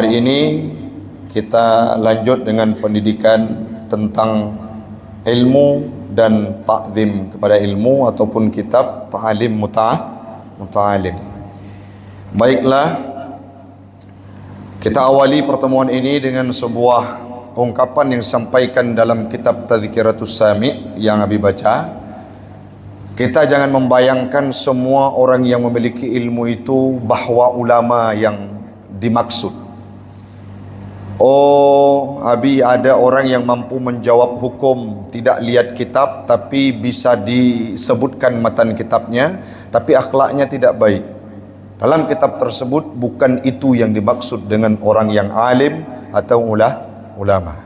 Hari ini kita lanjut dengan pendidikan tentang ilmu dan ta'zim kepada ilmu ataupun kitab ta'alim muta'alim. Baiklah, kita awali pertemuan ini dengan sebuah ungkapan yang disampaikan dalam kitab Tadhkiratus Sami' yang Abi baca. Kita jangan membayangkan semua orang yang memiliki ilmu itu bahwa ulama yang dimaksud. Oh, Abi, ada orang yang mampu menjawab hukum, tidak lihat kitab tapi bisa disebutkan matan kitabnya, tapi akhlaknya tidak baik. Dalam kitab tersebut bukan itu yang dimaksud dengan orang yang alim atau ulama.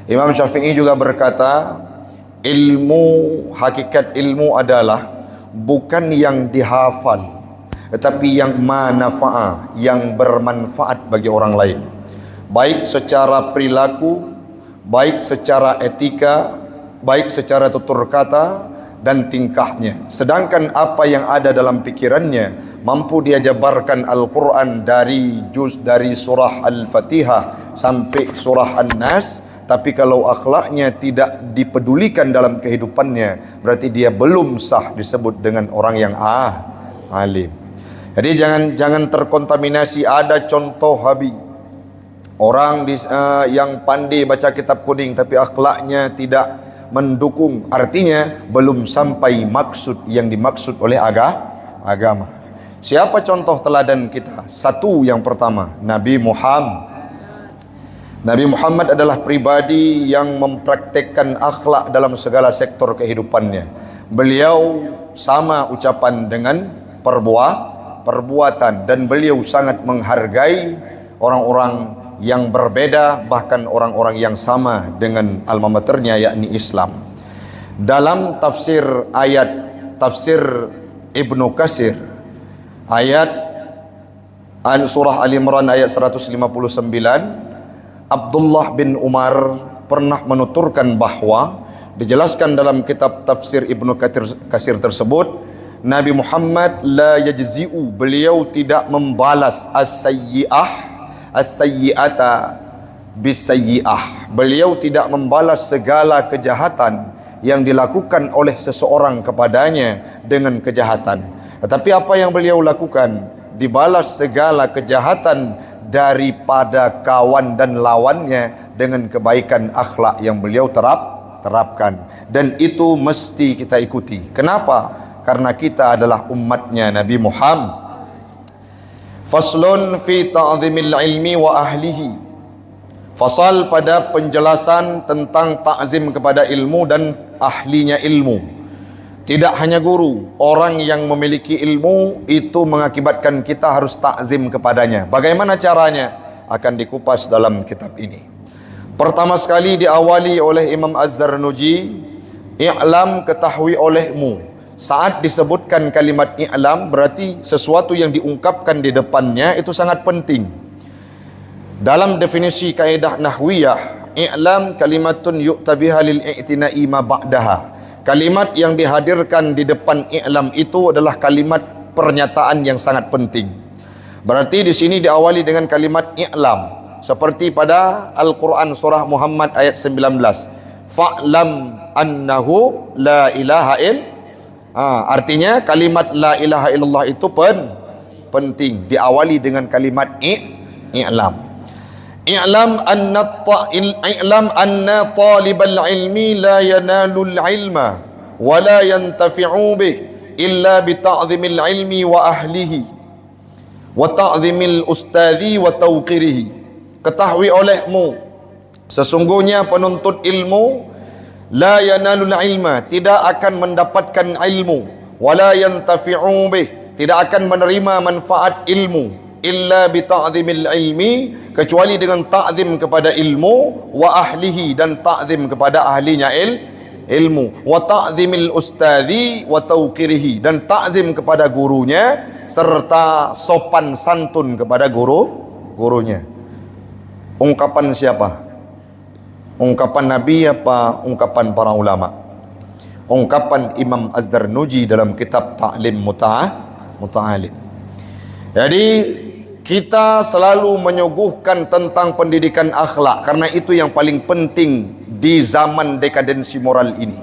Imam Syafi'i juga berkata, hakikat ilmu adalah bukan yang dihafal, tetapi yang manafa'ah, yang bermanfaat bagi orang lain, baik secara perilaku, baik secara etika, baik secara tutur kata dan tingkahnya. Sedangkan apa yang ada dalam pikirannya mampu dia jabarkan Al-Quran dari surah Al-Fatihah sampai surah An-Nas, tapi kalau akhlaknya tidak dipedulikan dalam kehidupannya, berarti dia belum sah disebut dengan orang yang alim. Jadi jangan terkontaminasi. Ada contoh Habib, orang yang pandai baca kitab kuning tapi akhlaknya tidak mendukung, artinya belum sampai maksud yang dimaksud oleh agama. Siapa contoh teladan kita? Satu, yang pertama, Nabi Muhammad. Nabi Muhammad adalah pribadi yang mempraktekkan akhlak dalam segala sektor kehidupannya. Beliau sama ucapan dengan perbuatan, dan beliau sangat menghargai orang-orang yang berbeda, bahkan orang-orang yang sama dengan alma maternya, yakni Islam. Dalam tafsir Ibnu Katsir, ayat surah Al-Imran ayat 159, Abdullah bin Umar pernah menuturkan bahwa dijelaskan dalam kitab tafsir Ibnu Katsir tersebut, Nabi Muhammad la yajzi'u, beliau tidak membalas as-sayyi'ata bis-sayyi'ah. Beliau tidak membalas segala kejahatan yang dilakukan oleh seseorang kepadanya dengan kejahatan. Tetapi apa yang beliau lakukan? Dibalas segala kejahatan daripada kawan dan lawannya dengan kebaikan akhlak yang beliau terapkan, dan itu mesti kita ikuti. Kenapa? Karena kita adalah umatnya Nabi Muhammad. Faslun fi ta'zimil ilmi wa ahlihi. Fasal pada penjelasan tentang ta'zim kepada ilmu dan ahlinya ilmu. Tidak hanya guru, orang yang memiliki ilmu itu mengakibatkan kita harus ta'zim kepadanya. Bagaimana caranya? Akan dikupas dalam kitab ini. Pertama sekali diawali oleh Imam Az-Zarnuji, i'lam, ketahui olehmu. Saat disebutkan kalimat i'lam, berarti sesuatu yang diungkapkan di depannya itu sangat penting. Dalam definisi kaidah nahwiyah, i'lam kalimatun yu'tabiha lil i'tina'i ma ba'daha. Kalimat yang dihadirkan di depan i'lam itu adalah kalimat pernyataan yang sangat penting. Berarti di sini diawali dengan kalimat i'lam, seperti pada Al-Quran surah Muhammad ayat 19. Fa'lam annahu la ilaha artinya kalimat la ilaha illallah itu penting. Diawali dengan kalimat i'lam. I'lam anna talibal ilmi la yanalul ilma wa la yantafi'u bih illa bi ta'zimil ilmi wa ahlihi wa ta'zimil ustadhi wa tawqirihi. Ketahui olehmu, sesungguhnya penuntut ilmu la yanalul ilma, tidak akan mendapatkan ilmu, wa la yantafi'u bih, tidak akan menerima manfaat ilmu, illa bi ta'zimil ilmi, kecuali dengan ta'zim kepada ilmu, wa ahlihi, dan ta'zim kepada ahlinya ilmu, wa ta'zimil ustadhi wa tawqirihi, dan ta'zim kepada gurunya serta sopan santun kepada gurunya. Ungkapan siapa? Ungkapan Nabi apa ungkapan para ulama? Ungkapan Imam Az-Zarnuji dalam kitab Ta'lim Muta'alim. Jadi kita selalu menyuguhkan tentang pendidikan akhlak karena itu yang paling penting di zaman dekadensi moral ini.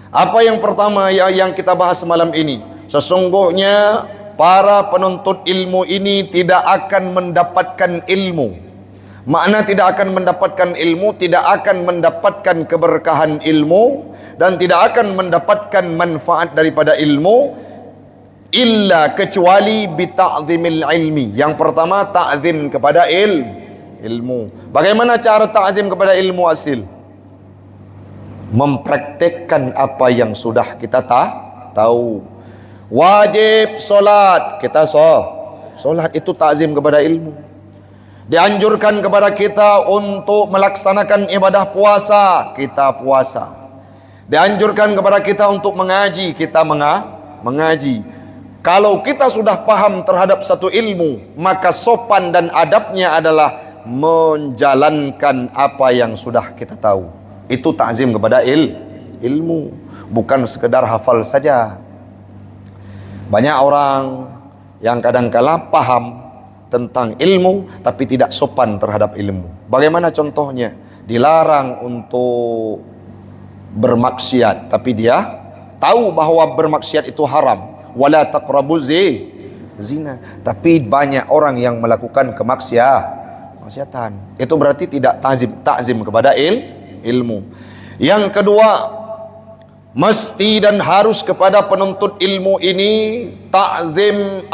Apa yang pertama yang kita bahas malam ini? Sesungguhnya para penuntut ilmu ini tidak akan mendapatkan ilmu. Makna tidak akan mendapatkan ilmu, tidak akan mendapatkan keberkahan ilmu dan tidak akan mendapatkan manfaat daripada ilmu illa kecuali bita'zimil ilmi. Yang pertama, ta'zim kepada ilmu. Bagaimana cara ta'zim kepada ilmu asil? Mempraktekkan apa yang sudah kita tahu. Wajib solat, kita solat itu ta'zim kepada ilmu. Dianjurkan kepada kita untuk melaksanakan ibadah puasa, kita puasa. Dianjurkan kepada kita untuk mengaji, kita mengaji. Kalau kita sudah paham terhadap satu ilmu, maka sopan dan adabnya adalah menjalankan apa yang sudah kita tahu. Itu ta'zim kepada ilmu, bukan sekedar hafal saja. Banyak orang yang kadang-kala paham tentang ilmu tapi tidak sopan terhadap ilmu. Bagaimana contohnya? Dilarang untuk bermaksiat tapi dia tahu bahwa bermaksiat itu haram. Wala taqrabuz zina, tapi banyak orang yang melakukan kemaksiatan. Itu berarti tidak ta'zim kepada ilmu. Yang kedua, mesti dan harus kepada penuntut ilmu ini ta'zim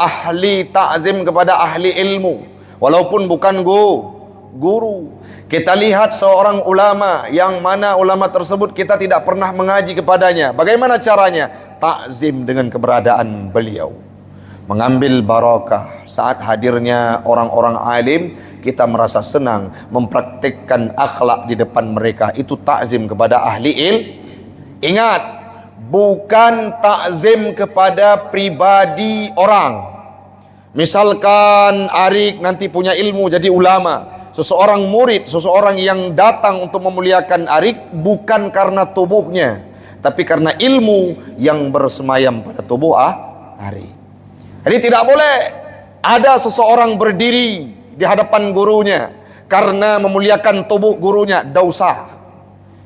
kepada ahli ilmu, walaupun bukan guru. Kita lihat seorang ulama yang mana ulama tersebut kita tidak pernah mengaji kepadanya. Bagaimana caranya? Ta'zim dengan keberadaan beliau, mengambil barakah saat hadirnya orang-orang alim. Kita merasa senang mempraktikkan akhlak di depan mereka. Itu ta'zim kepada ahli Ingat, bukan ta'zim kepada pribadi orang. Misalkan Arik nanti punya ilmu jadi ulama, seseorang murid, seseorang yang datang untuk memuliakan Arik bukan karena tubuhnya, tapi karena ilmu yang bersemayam pada tubuh Arik. Jadi tidak boleh ada seseorang berdiri di hadapan gurunya karena memuliakan tubuh gurunya, dosa.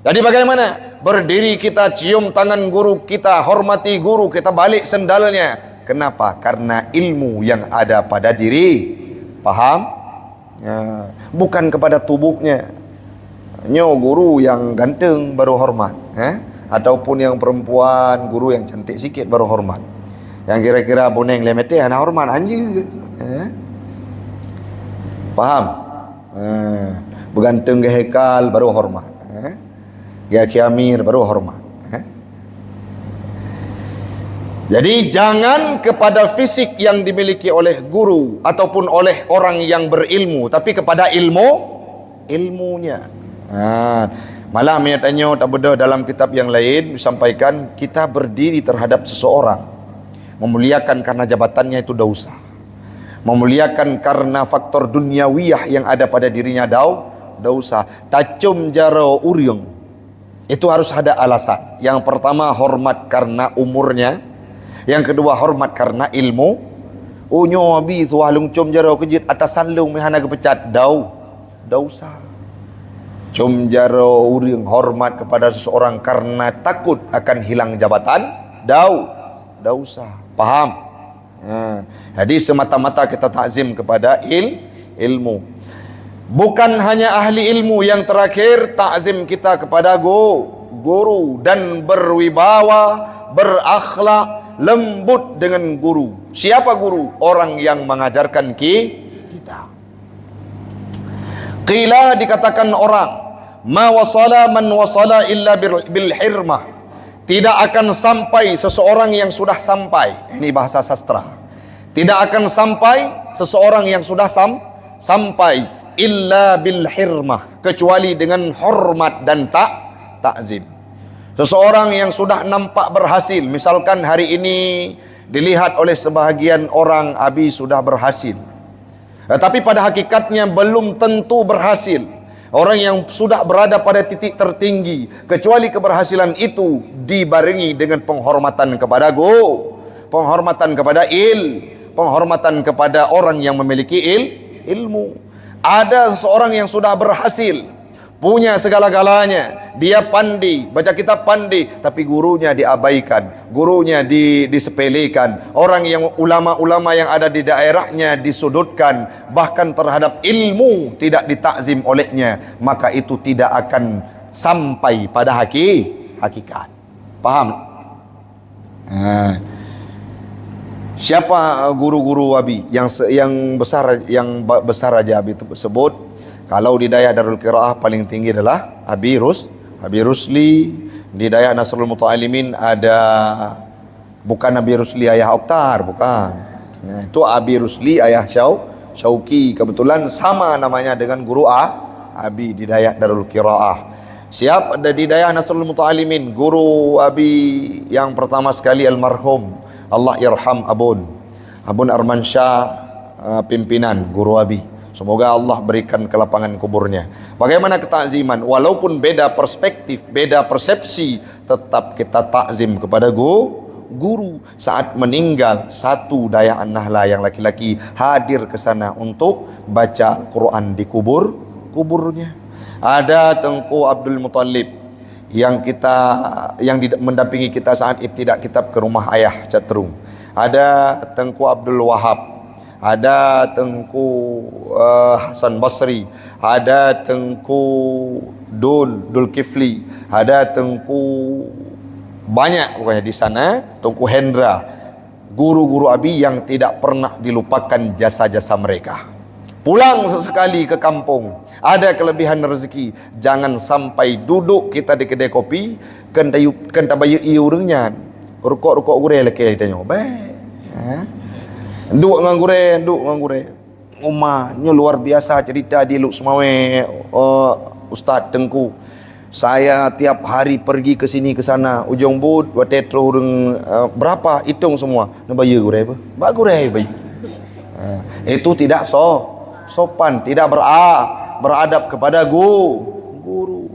Jadi bagaimana? Berdiri kita, cium tangan guru kita, hormati guru, kita balik sendalnya. Kenapa? Karena ilmu yang ada pada diri. Paham? Ya, bukan kepada tubuhnya. Guru yang ganteng baru hormat, ataupun yang perempuan, guru yang cantik sikit baru hormat. Yang kira-kira boneng lemete anak hormat anjir. Paham? Bergantung ke hekal baru hormat. Ya Kiamir baru hormat. Jadi jangan kepada fisik yang dimiliki oleh guru ataupun oleh orang yang berilmu, tapi kepada ilmunya. Malam ya tanya tak beda dalam kitab yang lain disampaikan kita berdiri terhadap seseorang memuliakan karena jabatannya itu dosa. Memuliakan karena faktor duniawiyah yang ada pada dirinya dosa. Tacum jaro uriung itu harus ada alasan. Yang pertama hormat karena umurnya. Yang kedua hormat karena ilmu. Unyo abi sualung cum jaro kejit atas sanlung mehana kepecat dosa. Cum jaro uriung hormat kepada seseorang karena takut akan hilang jabatan dosa. Paham? Jadi semata-mata kita ta'zim kepada ilmu. Bukan hanya ahli ilmu, yang terakhir ta'zim kita kepada guru dan berwibawa, berakhlak, lembut dengan guru. Siapa guru? Orang yang mengajarkan kita. Qila dikatakan orang, ma wasala man wasala illa bil hirmah. Tidak akan sampai seseorang yang sudah sampai. Ini bahasa sastra. Tidak akan sampai seseorang yang sudah sampai illa bil hirmah, kecuali dengan hormat dan ta'zim. Seseorang yang sudah nampak berhasil, misalkan hari ini dilihat oleh sebahagian orang Abi sudah berhasil, tapi pada hakikatnya belum tentu berhasil. Orang yang sudah berada pada titik tertinggi, kecuali keberhasilan itu dibarengi dengan penghormatan kepada penghormatan kepada penghormatan kepada orang yang memiliki ilmu. Ada seseorang yang sudah berhasil, punya segala-galanya, dia pandai, baca kitab pandai, tapi gurunya diabaikan, gurunya disepelekan, orang yang ulama-ulama yang ada di daerahnya disudutkan, bahkan terhadap ilmu tidak ditakzim olehnya, maka itu tidak akan sampai pada hakikat. Paham? Siapa guru-guru Abi yang besar aja Abi tersebut? Kalau di Dayak Darul Qiraah paling tinggi adalah Abi Rusli. Di Dayak Nasrul Muta'alimin ada, bukan Abi Rusli ayah Oktar, bukan. Nah, itu Abi Rusli ayah Syauki. Kebetulan sama namanya dengan guru Abi di Dayak Darul Qiraah. Siap ada di Dayak Nasrul Muta'alimin, guru Abi yang pertama sekali almarhum Allah irham Abun Armansyah, pimpinan guru Abi. Semoga Allah berikan kelapangan kuburnya. Bagaimana ketakziman? Walaupun beda perspektif, beda persepsi, tetap kita takzim kepada guru. Saat meninggal, satu Dayak An-Nahla yang laki-laki hadir ke sana untuk baca Quran di kuburnya. Ada Tengku Abdul Muttalib yang mendampingi kita saat ibtidak kitab ke rumah ayah Catrung. Ada Tengku Abdul Wahab, ada Tengku Hasan Basri, ada Tengku Dul Kifli, ada Tengku banyak pokoknya di sana, Tengku Hendra, guru-guru Abi yang tidak pernah dilupakan jasa-jasa mereka. Pulang sesekali ke kampung, ada kelebihan rezeki, jangan sampai duduk kita di kedai kopi kenta bayu iu urangnya rukuk gure leke tanya baik duk ngang gure umahnya luar biasa cerita di Luk Semawe. Ustaz Tengku, saya tiap hari pergi ke sini ke sana, ujung bud watetro urang berapa hitung semua na bayu gure ba gure bayu. Itu tidak sopan, tidak beradab kepada guru.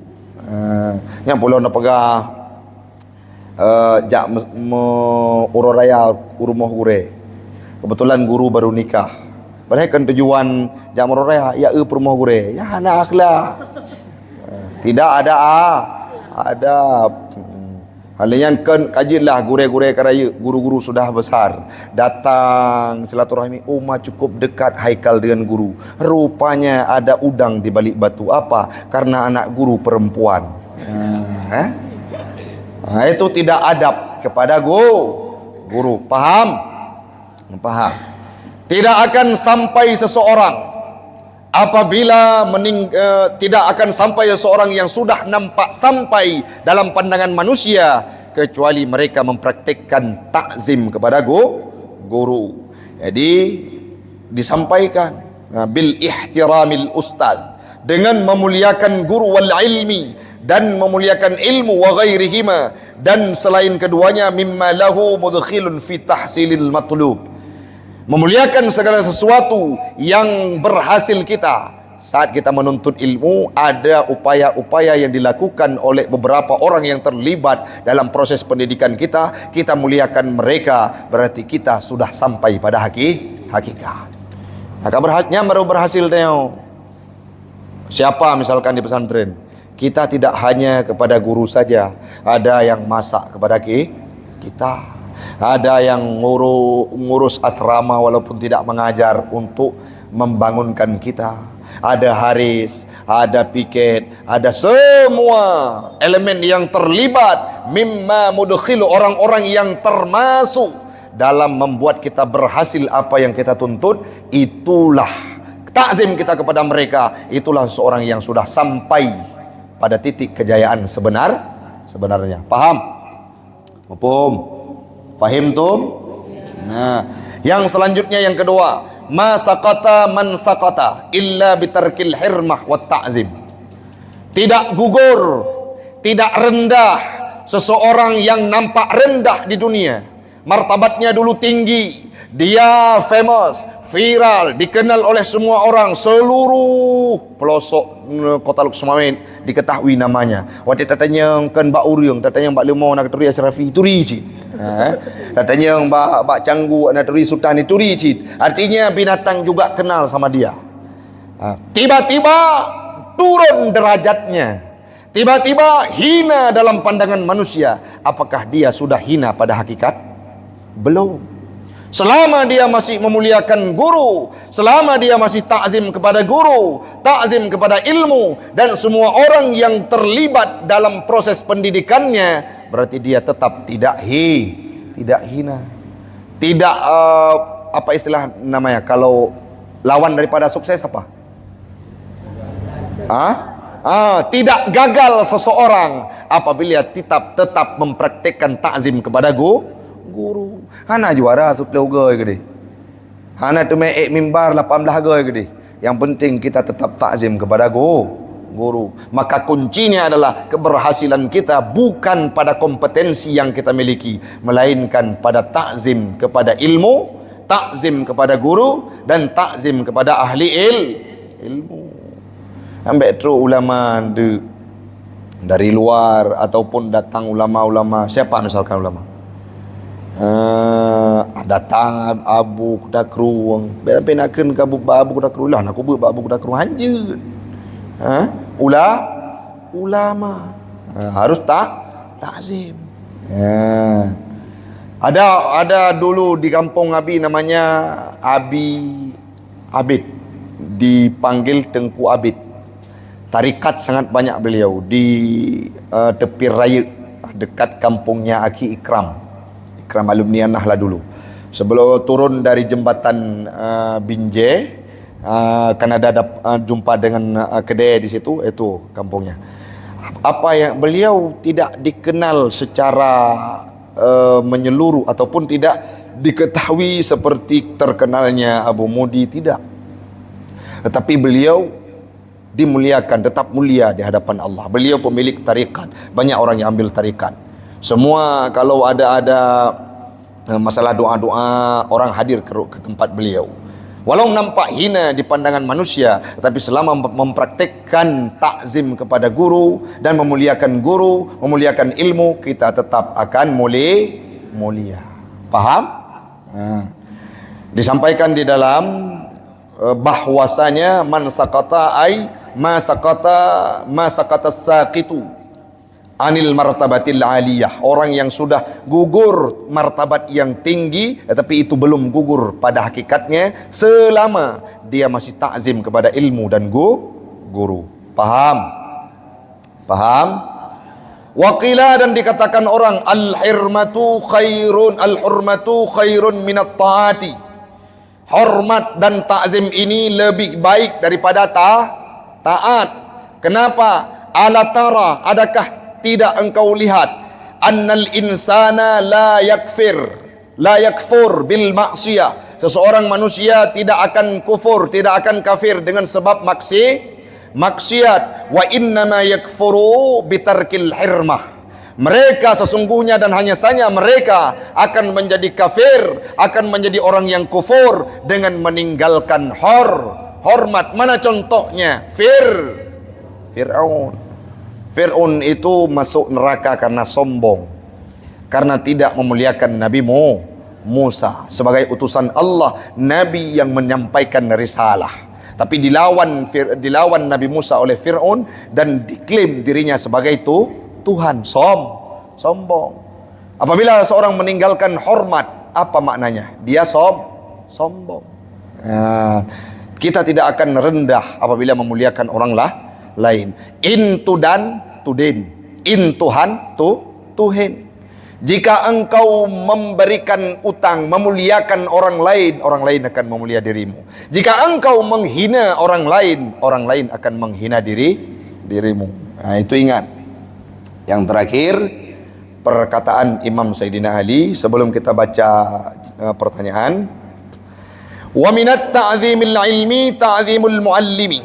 Yang pulau nak pegah jak uroraya urumah gure. Kebetulan guru baru nikah. Padahal kan tujuan jak uroraya ya perumah gure. Ya anak akhlak. Tidak ada adab. Halian kan kajilah gure-gure karaya, guru-guru sudah besar datang silaturahmi, cukup dekat haikal dengan guru. Rupanya ada udang di balik batu. Apa? Karena anak guru perempuan. Itu tidak adab kepada guru. Paham? Tidak akan sampai seseorang apabila tidak akan sampai seseorang yang sudah nampak sampai dalam pandangan manusia kecuali mereka mempraktikkan takzim kepada guru. Jadi disampaikan bil ihtiramil ustaz, dengan memuliakan guru wal ilmi, dan memuliakan ilmu wa ghairihima, dan selain keduanya mimma lahu mudkhilun fi tahsilil matlub, memuliakan segala sesuatu yang berhasil kita saat kita menuntut ilmu. Ada upaya-upaya yang dilakukan oleh beberapa orang yang terlibat dalam proses pendidikan kita muliakan mereka, berarti kita sudah sampai pada hakikat. Maka baru berhasil tengok. Siapa misalkan di pesantren, kita tidak hanya kepada guru saja, ada yang masak kepada kita. Ada yang ngurus asrama walaupun tidak mengajar untuk membangunkan kita. Ada haris, ada piket, ada semua elemen yang terlibat mimma mudkhilu, orang-orang yang termasuk dalam membuat kita berhasil apa yang kita tuntut. Itulah takzim kita kepada mereka. Itulah seorang yang sudah sampai pada titik kejayaan sebenarnya. Paham? Fahim tum? Nah, yang selanjutnya yang kedua, ma saqata man saqata illa bitarkil hirmah wat ta'zim. Tidak gugur, tidak rendah seseorang yang nampak rendah di dunia. Martabatnya dulu tinggi, dia famous, viral, dikenal oleh semua orang, seluruh pelosok kota Luk Semawe diketahui namanya. Waktu tatanya kan Mbak Uriung, tatanya Mbak Limau nak teri Asrafi itu rizki. Katanya bak canggu nak turi sultan ni turi cid. Artinya binatang juga kenal sama dia. Tiba-tiba turun derajatnya. Tiba-tiba hina dalam pandangan manusia. Apakah dia sudah hina pada hakikat? Belum. Selama dia masih memuliakan guru, selama dia masih takzim kepada guru, takzim kepada ilmu, dan semua orang yang terlibat dalam proses pendidikannya, berarti dia tetap tidak hina. Tidak apa istilah namanya kalau lawan daripada sukses apa? Tidak gagal seseorang apabila tetap mempraktikkan takzim kepada guru. Hana juara tu pelaugai ke dia. Hana tu meek mimbar 18 hagai ke dia. Yang penting kita tetap takzim kepada guru. Maka kuncinya adalah keberhasilan kita bukan pada kompetensi yang kita miliki, melainkan pada takzim kepada ilmu, takzim kepada guru, dan takzim kepada ahli ilmu. Ambek terus ulama dari luar ataupun datang ulama-ulama. Siapa misalkan ulama? Datang abu kuda keruang. Sampai nakkan ke abu kuda keruang lah. Nak kubur abu kuda keruang hanjut. Ulama harus takzim. Ada dulu di kampung Abi namanya Abid, dipanggil Tengku Abid. Tarikat sangat banyak beliau di tepi raya dekat kampungnya Aki Ikram alumni lah dulu. Sebelum turun dari jembatan Binjai, kan ada jumpa dengan kedai di situ, itu kampungnya. Apa yang beliau tidak dikenal secara menyeluruh ataupun tidak diketahui seperti terkenalnya Abu Mudi, tidak. Tetapi beliau dimuliakan, tetap mulia di hadapan Allah. Beliau pemilik tarikat. Banyak orang yang ambil tarikat. Semua kalau ada masalah doa-doa, orang hadir ke tempat beliau. Walau nampak hina di pandangan manusia, tetapi selama mempraktikkan takzim kepada guru dan memuliakan guru, memuliakan ilmu, kita tetap akan mulia. Faham? Disampaikan di dalam bahwasanya man sakata ay ma sakata saqitu anil martabatil aliyah. Orang yang sudah gugur martabat yang tinggi, tetapi itu belum gugur pada hakikatnya selama dia masih takzim kepada ilmu dan guru. Paham? Waqila, dan dikatakan orang al-hurmatu khairun minat ta'ati. Hormat dan takzim ini lebih baik daripada taat. Kenapa? Ala tara, adakah tidak engkau lihat annal insana la yakfur bil maksiyah. Seseorang manusia tidak akan kufur, tidak akan kafir dengan sebab maksiat. Wa innama yakfuru bitarkil hirmah. Mereka sesungguhnya dan hanya saja mereka akan menjadi kafir, akan menjadi orang yang kufur dengan meninggalkan hormat. Mana contohnya? Fir'aun itu masuk neraka karena sombong, karena tidak memuliakan Nabi Musa sebagai utusan Allah, Nabi yang menyampaikan risalah. Tapi dilawan Nabi Musa oleh Fir'aun dan diklaim dirinya sebagai Tuhan. Sombong. Apabila seorang meninggalkan hormat, apa maknanya? Dia sombong. Kita tidak akan rendah apabila memuliakan orang lain. In tudan tudin, in Tuhan tuhin. Jika engkau memberikan utang, memuliakan orang lain akan memulia dirimu. Jika engkau menghina orang lain akan menghina dirimu. Itu ingat. Yang terakhir, perkataan Imam Sayyidina Ali sebelum kita baca pertanyaan. Wa minat ta'zimil ilmi ta'zimul muallimi.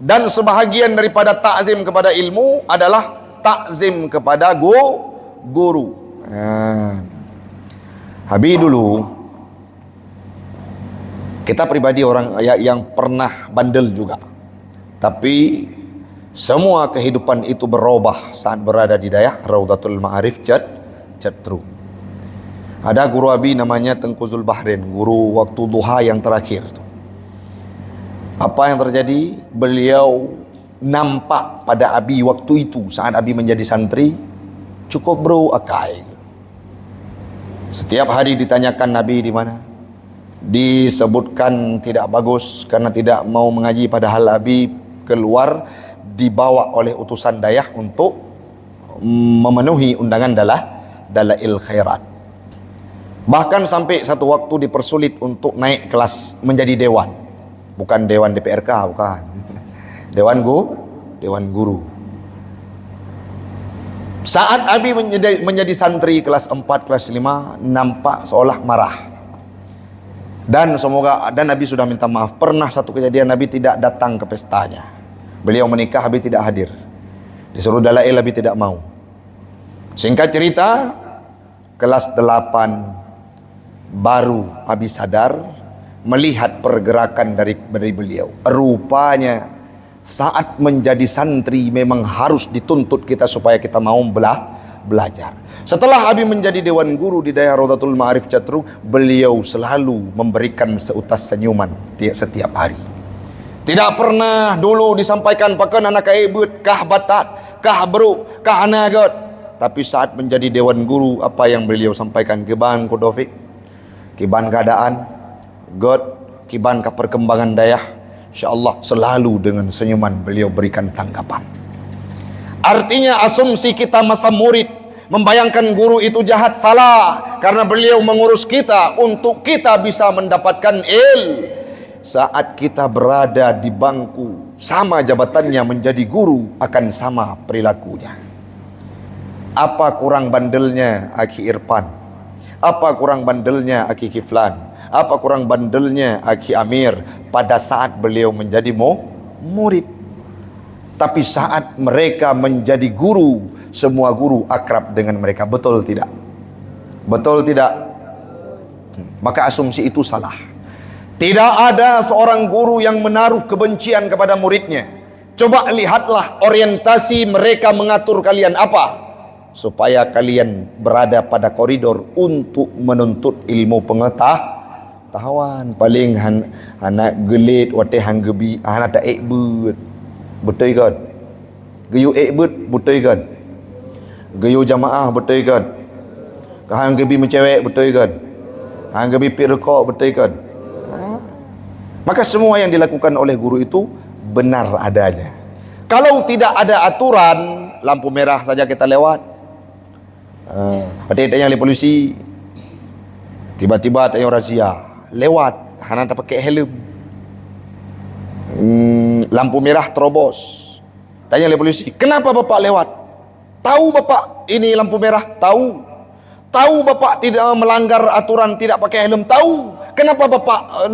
Dan sebahagian daripada takzim kepada ilmu adalah takzim kepada guru. Habis dulu, kita pribadi orang yang pernah bandel juga, tapi semua kehidupan itu berubah saat berada di daerah Raudatul Ma'arif Cetru. Ada guru Abi namanya Tengku Zulbahrin, guru waktu duha yang terakhir. Apa yang terjadi? Beliau nampak pada Abi waktu itu saat Abi menjadi santri cukup beruakai. Setiap hari ditanyakan Nabi di mana, disebutkan tidak bagus karena tidak mau mengaji, padahal Abi keluar dibawa oleh utusan dayah untuk memenuhi undangan dalail khairat. Bahkan sampai satu waktu dipersulit untuk naik kelas menjadi dewan. Bukan dewan DPRK, bukan. Dewan guru. Saat Abi menjadi santri kelas 4, kelas 5, nampak seolah marah. Dan Abi sudah minta maaf. Pernah satu kejadian Abi tidak datang ke pestanya. Beliau menikah, Abi tidak hadir. Disuruh dalail, Abi tidak mau. Singkat cerita, kelas 8 baru Abi sadar melihat pergerakan dari beliau. Rupanya saat menjadi santri memang harus dituntut kita supaya kita mau belajar. Setelah Abi menjadi dewan guru di daerah Rodatul Ma'arif Catru, beliau selalu memberikan seutas senyuman setiap hari. Tidak pernah dulu disampaikan pakai anak ebut, kah batat, kah bro, kah anagot. Tapi saat menjadi dewan guru, apa yang beliau sampaikan? Kiban Kodofik, kiban keadaan, God, kiban ke perkembangan dayah, insyaallah selalu dengan senyuman beliau berikan tanggapan. Artinya asumsi kita masa murid membayangkan guru itu jahat, salah, karena beliau mengurus kita untuk kita bisa mendapatkan saat kita berada di bangku sama jabatannya menjadi guru akan sama perilakunya. Apa kurang bandelnya Aki Irfan? Apa kurang bandelnya Aki Kiflan? Apa kurang bandelnya Aki Amir pada saat beliau menjadi murid? Tapi saat mereka menjadi guru, semua guru akrab dengan mereka. Betul tidak? Betul tidak? Maka asumsi itu salah. Tidak ada seorang guru yang menaruh kebencian kepada muridnya. Coba lihatlah orientasi mereka mengatur kalian apa? Supaya kalian berada pada koridor untuk menuntut ilmu pengetahuan. Paling anak gelit wate hang gebi anak tak ekbut. Betul kan? Geyu ekbut betul kan? Geyu jamaah betul kan? Hang gebi mencewek betul kan? Hang gebi pirkok betul kan? Maka semua yang dilakukan oleh guru itu benar adanya. Kalau tidak ada aturan, lampu merah saja kita lewat. Tanya oleh polisi, tiba-tiba tanya razia, lewat, hana tak pakai helm. Lampu merah terobos, tanya oleh polisi, kenapa bapak lewat? Tahu bapak ini lampu merah? Tahu bapak tidak melanggar aturan, tidak pakai helm? Tahu. Kenapa bapak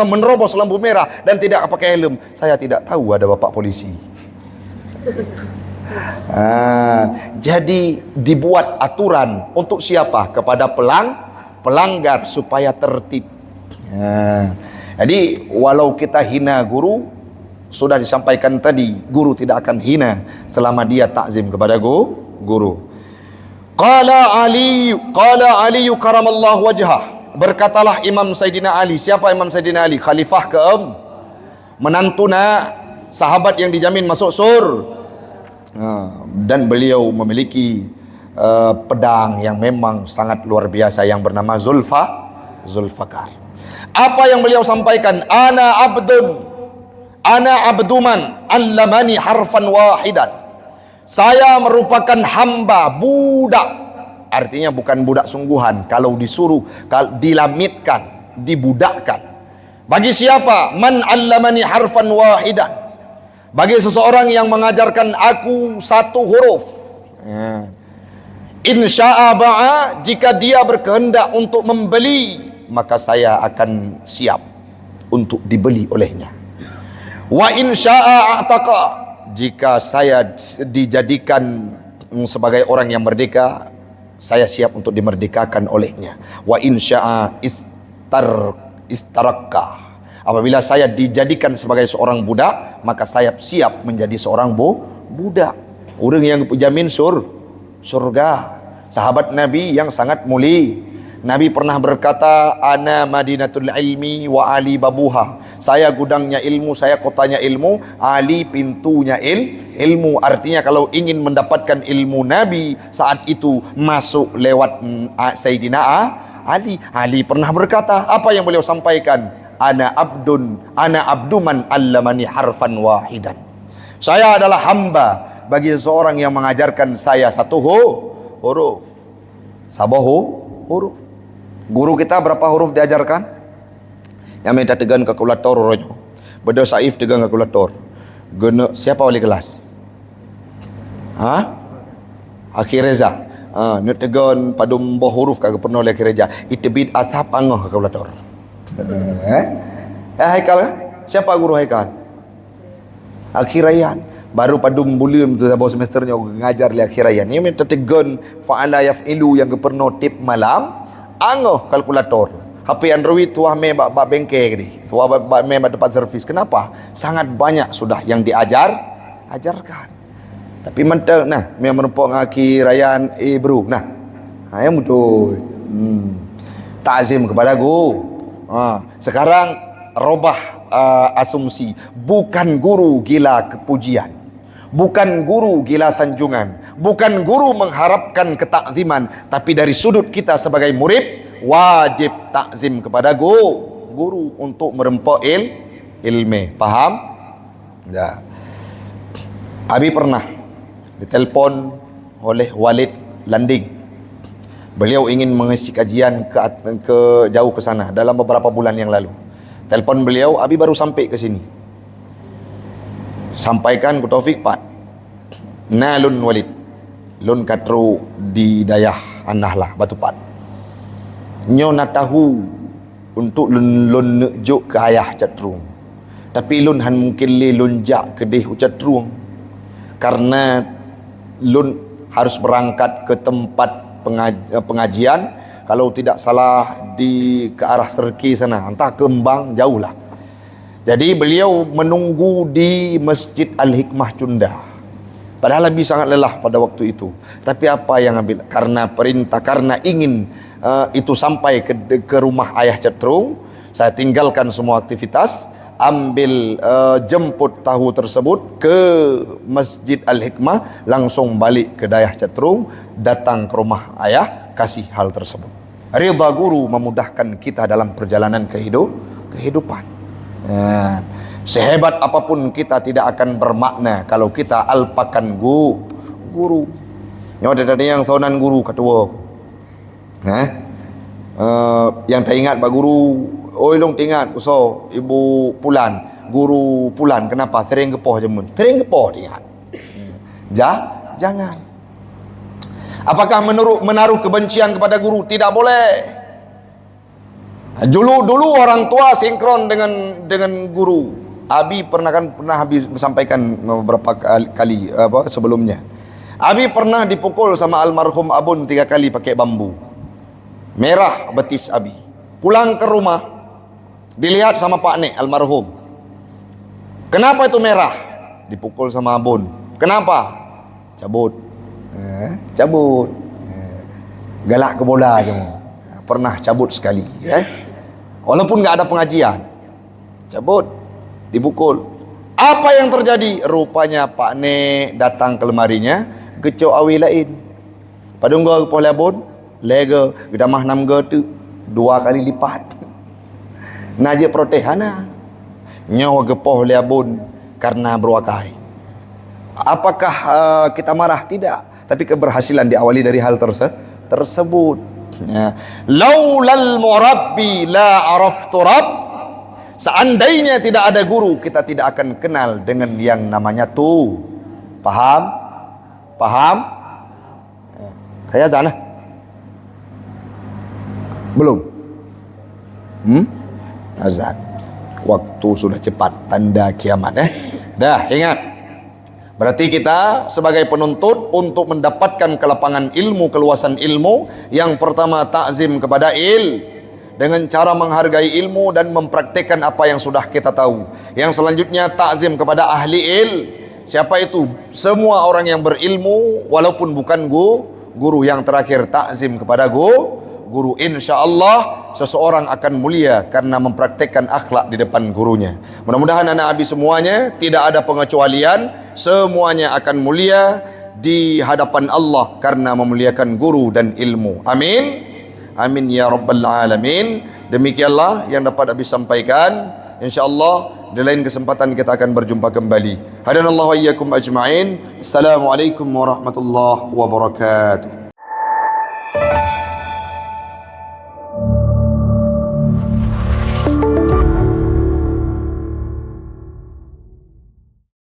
menerobos lampu merah dan tidak pakai helm? Saya tidak tahu, ada bapak polisi. Jadi dibuat aturan untuk siapa? Kepada pelanggar supaya tertib. Jadi walau kita hina guru, sudah disampaikan tadi, guru tidak akan hina selama dia takzim kepada guru. Qala Ali karamallahu wajhah. Berkatalah Imam Sayyidina Ali. Siapa Imam Sayyidina Ali? Khalifah ke-6, menantuna sahabat yang dijamin masuk dan beliau memiliki pedang yang memang sangat luar biasa yang bernama Zulfakar. Apa yang beliau sampaikan? Ana abduman allamani harfan wahidan. Saya merupakan hamba, budak. Artinya bukan budak sungguhan. Kalau disuruh, dilamitkan, dibudakkan. Bagi siapa? Man allamani harfan wahidan. Bagi seseorang yang mengajarkan aku satu huruf. Insya'a ba'a, jika dia berkehendak untuk membeli, maka saya akan siap untuk dibeli olehnya. Wa insya'a a'taqa, jika saya dijadikan sebagai orang yang merdeka, saya siap untuk dimerdekakan olehnya. Wa insya'a istarakka, apabila saya dijadikan sebagai seorang budak, maka saya siap menjadi seorang budak. Orang yang jamin surga, sahabat Nabi yang sangat mulia. Nabi pernah berkata, ana madinatul ilmi wa ali babuha. Saya gudangnya ilmu, saya kotanya ilmu, Ali pintunya ilmu. Artinya kalau ingin mendapatkan ilmu Nabi saat itu masuk lewat Sayyidina Ali. Ali pernah berkata, apa yang beliau sampaikan? Ana abdu man allamani harfan wahidan. Saya adalah hamba bagi seseorang yang mengajarkan saya satu huruf. Sabahu huruf. Guru kita berapa huruf diajarkan? Yang minta tegan kalkulator ronyo. Beda Saif tegan kalkulator. Guna siapa wali kelas? Akhir Reza. Nak tegan padum boh huruf kagak pernah oleh Akhir Reza. Itu bid athap angah kalkulator. Haikal? Siapa guru Haikal? Akhirayan. Baru padum bulim tu sabah semesternya ngajar le akhirayan. Ini minta tegan fa'ala yaf'ilu yang pernah tip malam. Angah kalkulator. HP Android tuah me bak bengke ni. Tuah bak me dapat servis. Kenapa? Sangat banyak sudah yang ajarkan. Tapi mentang nah me merupakan akhirayan bro. Nah. Yang betul. Ta'zim kepada guru. Sekarang robah asumsi. Bukan guru gila kepujian. Bukan guru gila sanjungan. Bukan guru mengharapkan ketakziman. Tapi dari sudut kita sebagai murid, wajib takzim kepada guru untuk merempok ilmu. Paham? Ya. Abi pernah ditelepon oleh Walid Landing. Beliau ingin mengisi kajian ke jauh ke sana dalam beberapa bulan yang lalu. Telepon beliau, Abi baru sampai ke sini. Sampaikan ke Taufik Pat. Lun Walid. Lun katru di dayah An-Nahlah Batu Pat. Nyo nak tahu untuk lun nejuk ke ayah catrung. Tapi lun han mungkin lun jak ke deh catrung. Karena lun harus berangkat ke tempat pengajian, kalau tidak salah ke arah Serki sana, entah Kembang, jauh lah. Jadi beliau menunggu di Masjid Al-Hikmah Cunda. Padahal Nabi sangat lelah pada waktu itu. Tapi apa yang ambil? Karena perintah, karena ingin itu sampai ke rumah ayah catrung, saya tinggalkan semua aktivitas, ambil jemput tahu tersebut ke Masjid Al-Hikmah, langsung balik ke dayah catrung, datang ke rumah ayah, kasih hal tersebut. Ridha guru memudahkan kita dalam perjalanan kehidupan. Sehebat apapun kita tidak akan bermakna kalau kita alpakan guru. Nyo ada yang sonan guru ketua. Yang tak ingat pak guru, oi long tingat uso ibu Pulan, guru Pulan kenapa sering gepoh jemun. Sering gepoh ingat. Jangan. Apakah menaruh kebencian kepada guru? Tidak boleh. Dulu orang tua sinkron dengan guru. Abi pernah habis sampaikan beberapa kali sebelumnya. Abi pernah dipukul sama almarhum abun 3 kali pakai bambu. Merah betis Abi. Pulang ke rumah, dilihat sama Pak Nek almarhum. Kenapa itu merah? Dipukul sama abun. Kenapa? Cabut. Galak ke bola je. Pernah cabut sekali. Walaupun nggak ada pengajian, cabut, dipukul. Apa yang terjadi? Rupanya Pak Nek datang ke lemarinya, gecok awi lain. Padung gua poh labun, lega, gedamah 6 tu 2 kali lipat. Najib protehana. Nyawa gepoh labun karena berwakai. Apakah kita marah? Tidak. Tapi keberhasilan diawali dari hal tersebut. Laulal murabbi la araftu rabb. Seandainya tidak ada guru, kita tidak akan kenal dengan yang namanya tu. Paham? Kayak tanah belum? Azan. Waktu sudah cepat, tanda kiamat. Dah ingat. Berarti kita sebagai penuntut untuk mendapatkan kelapangan ilmu, keluasan ilmu, yang pertama takzim kepada dengan cara menghargai ilmu dan mempraktikkan apa yang sudah kita tahu. Yang selanjutnya takzim kepada ahli Siapa itu? Semua orang yang berilmu walaupun bukan guru. Yang terakhir takzim kepada guru. InsyaAllah seseorang akan mulia karena mempraktekkan akhlak di depan gurunya. Mudah-mudahan anak Abi semuanya tidak ada pengecualian, semuanya akan mulia di hadapan Allah karena memuliakan guru dan ilmu. Amin. Amin ya rabbal alamin. Demikianlah yang dapat Abi sampaikan. InsyaAllah di lain kesempatan kita akan berjumpa kembali. Hadanallahu wa iyyakum ajma'in. Assalamualaikum warahmatullahi wabarakatuh.